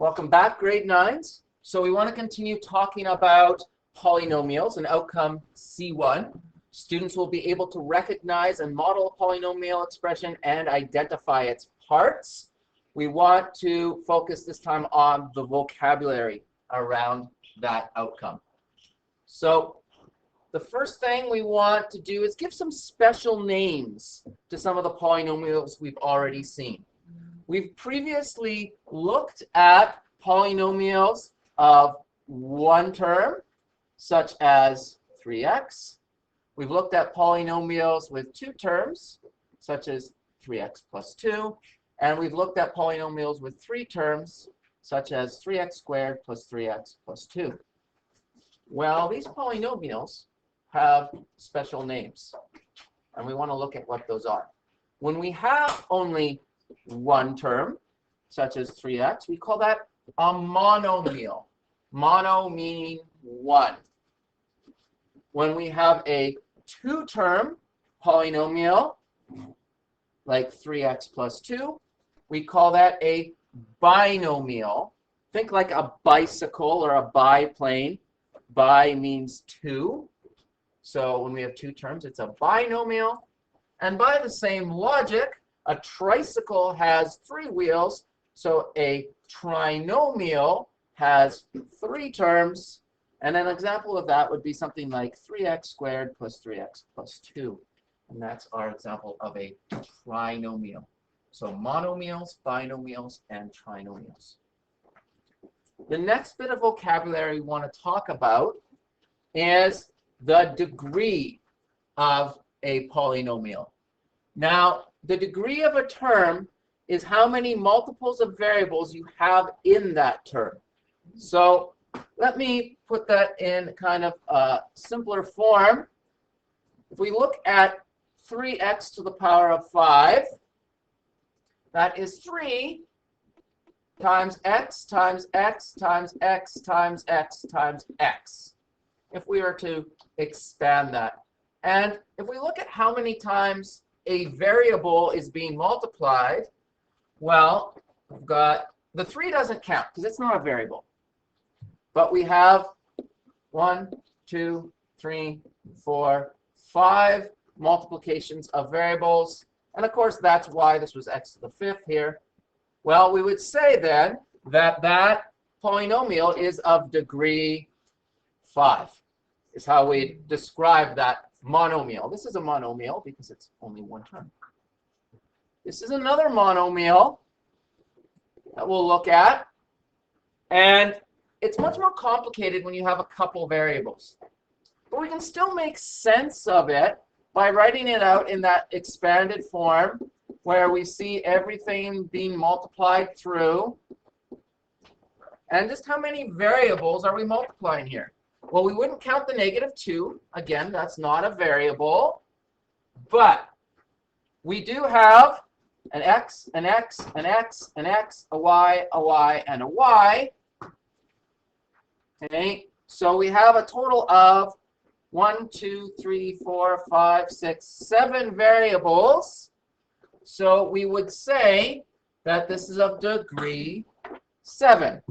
Welcome back, grade 9s. So we want to continue talking about polynomials and outcome C1. Students will be able to recognize and model a polynomial expression and identify its parts. We want to focus this time on the vocabulary around that outcome. So the first thing we want to do is give some special names to some of the polynomials we've already seen. We've previously looked at polynomials of one term, such as 3x. We've looked at polynomials with two terms, such as 3x plus 2. And we've looked at polynomials with three terms, such as 3x squared plus 3x plus 2. Well, these polynomials have special names, and we want to look at what those are. When we have only one term, such as 3x, we call that a monomial. Mono meaning one. When we have a two-term polynomial, like 3x plus 2, we call that a binomial. Think like a bicycle or a biplane. Bi means two. So when we have two terms, it's a binomial. And by the same logic, a tricycle has three wheels, so a trinomial has three terms. And an example of that would be something like 3x squared plus 3x plus 2. And that's our example of a trinomial. So monomials, binomials, and trinomials. The next bit of vocabulary we want to talk about is the degree of a polynomial. Now, the degree of a term is how many multiples of variables you have in that term. So let me put that in kind of a simpler form. If we look at 3x to the power of 5, that is 3 times x times x times x times x times x, if we were to expand that. And if we look at how many times a variable is being multiplied, well, we've got, the 3 doesn't count because it's not a variable. But we have 1, 2, 3, 4, 5 multiplications of variables. And of course, that's why this was x to the 5th here. Well, we would say then that that polynomial is of degree 5, is how we describe that monomial. This is a monomial because it's only one term. This is another monomial that we'll look at. And it's much more complicated when you have a couple variables. But we can still make sense of it by writing it out in that expanded form where we see everything being multiplied through. And just how many variables are we multiplying here? Well, we wouldn't count the -2. Again, that's not a variable. But we do have an x, an x, an x, an x, a y, and a y. Okay, so we have a total of 1, 2, 3, 4, 5, 6, 7 variables. So we would say that this is of degree 7.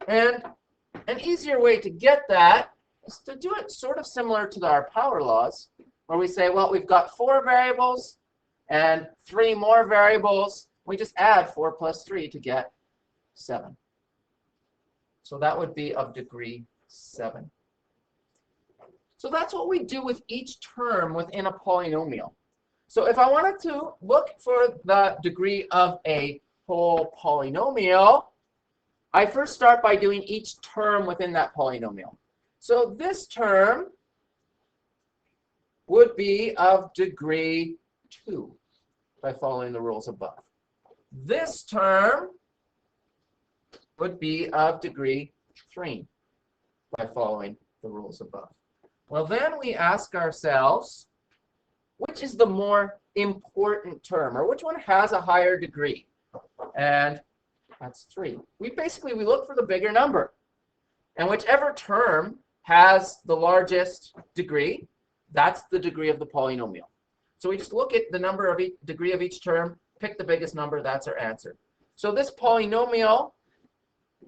And an easier way to get that is to do it sort of similar to our power laws, where we say, well, we've got 4 variables and 3 more variables. We just add 4 plus 3 to get 7. So that would be of degree 7. So that's what we do with each term within a polynomial. So if I wanted to look for the degree of a whole polynomial, I first start by doing each term within that polynomial. So this term would be of degree 2 by following the rules above. This term would be of degree 3 by following the rules above. Well, then we ask ourselves, which is the more important term, or which one has a higher degree? And that's 3. We look for the bigger number. And whichever term has the largest degree, that's the degree of the polynomial. So we just look at the number of degree of each term, pick the biggest number, that's our answer. So this polynomial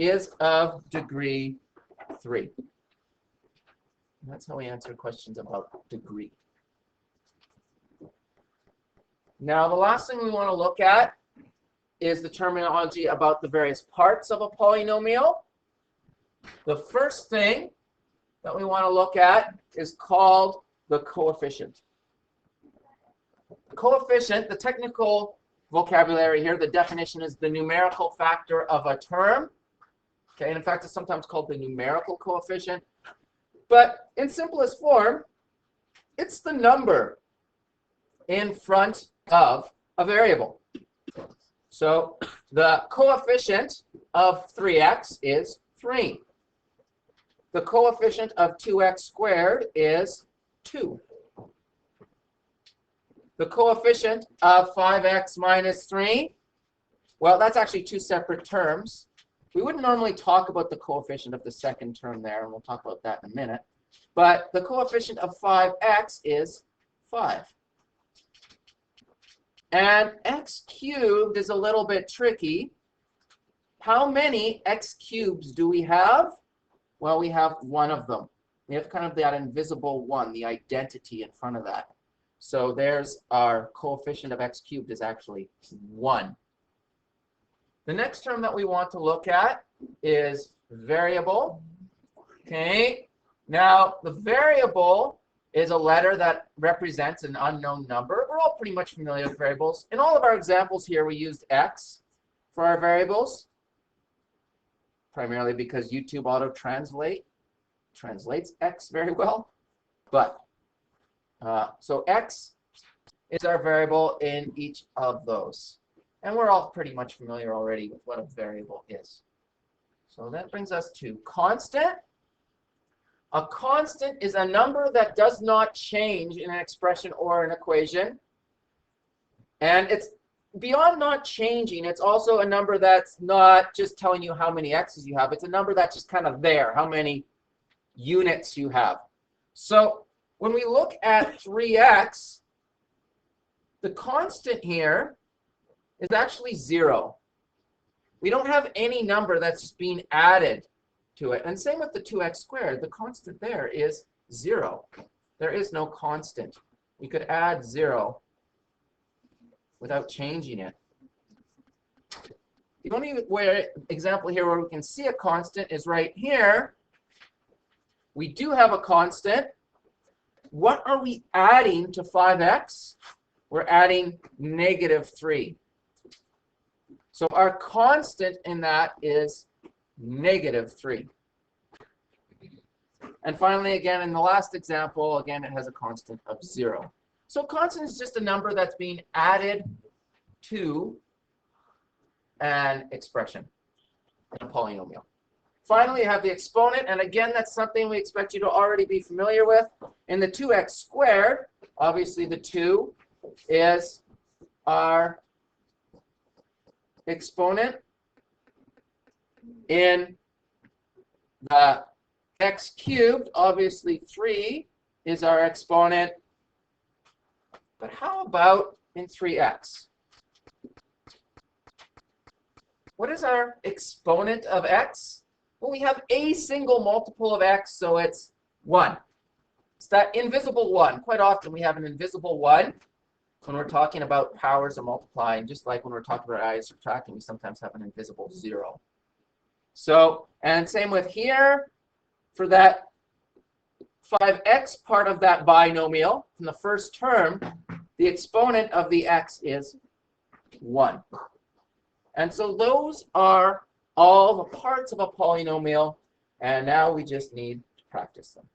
is of degree 3. And that's how we answer questions about degree. Now, the last thing we want to look at is the terminology about the various parts of a polynomial. The first thing that we want to look at is called the coefficient. Coefficient, the technical vocabulary here, the definition is the numerical factor of a term. Okay, and in fact, it's sometimes called the numerical coefficient. But in simplest form, it's the number in front of a variable. So the coefficient of 3x is 3. The coefficient of 2x squared is 2. The coefficient of 5x minus 3, well, that's actually two separate terms. We wouldn't normally talk about the coefficient of the second term there, and we'll talk about that in a minute. But the coefficient of 5x is 5. And x cubed is a little bit tricky. How many x cubes do we have? Well, we have one of them. We have kind of that invisible one, the identity in front of that. So there's our coefficient of x cubed is actually 1. The next term that we want to look at is variable. Okay. Now, the variable is a letter that represents an unknown number. We're all pretty much familiar with variables. In all of our examples here, we used x for our variables, primarily because YouTube translates x very well. But so x is our variable in each of those. And we're all pretty much familiar already with what a variable is. So that brings us to constant. A constant is a number that does not change in an expression or an equation. And it's beyond not changing, it's also a number that's not just telling you how many x's you have. It's a number that's just kind of there, how many units you have. So when we look at 3x, the constant here is actually 0. We don't have any number that's just being added to it. And same with the 2x squared. The constant there is 0. There is no constant. We could add 0 without changing it. The only example here where we can see a constant is right here. We do have a constant. What are we adding to 5x? We're adding -3. So our constant in that is -3. And finally, again, in the last example, again, it has a constant of 0. So constant is just a number that's being added to an expression in a polynomial. Finally, you have the exponent, and again, that's something we expect you to already be familiar with. In the 2x squared, obviously the 2 is our exponent. In the x cubed, obviously 3 is our exponent. But how about in 3x? What is our exponent of x? Well, we have a single multiple of x, so it's 1. It's that invisible 1. Quite often we have an invisible 1 when we're talking about powers of multiplying, just like when we're talking about adding or subtracting, we sometimes have an invisible 0. So, and same with here, for that 5x part of that binomial, from the first term, the exponent of the x is 1. And so those are all the parts of a polynomial, and now we just need to practice them.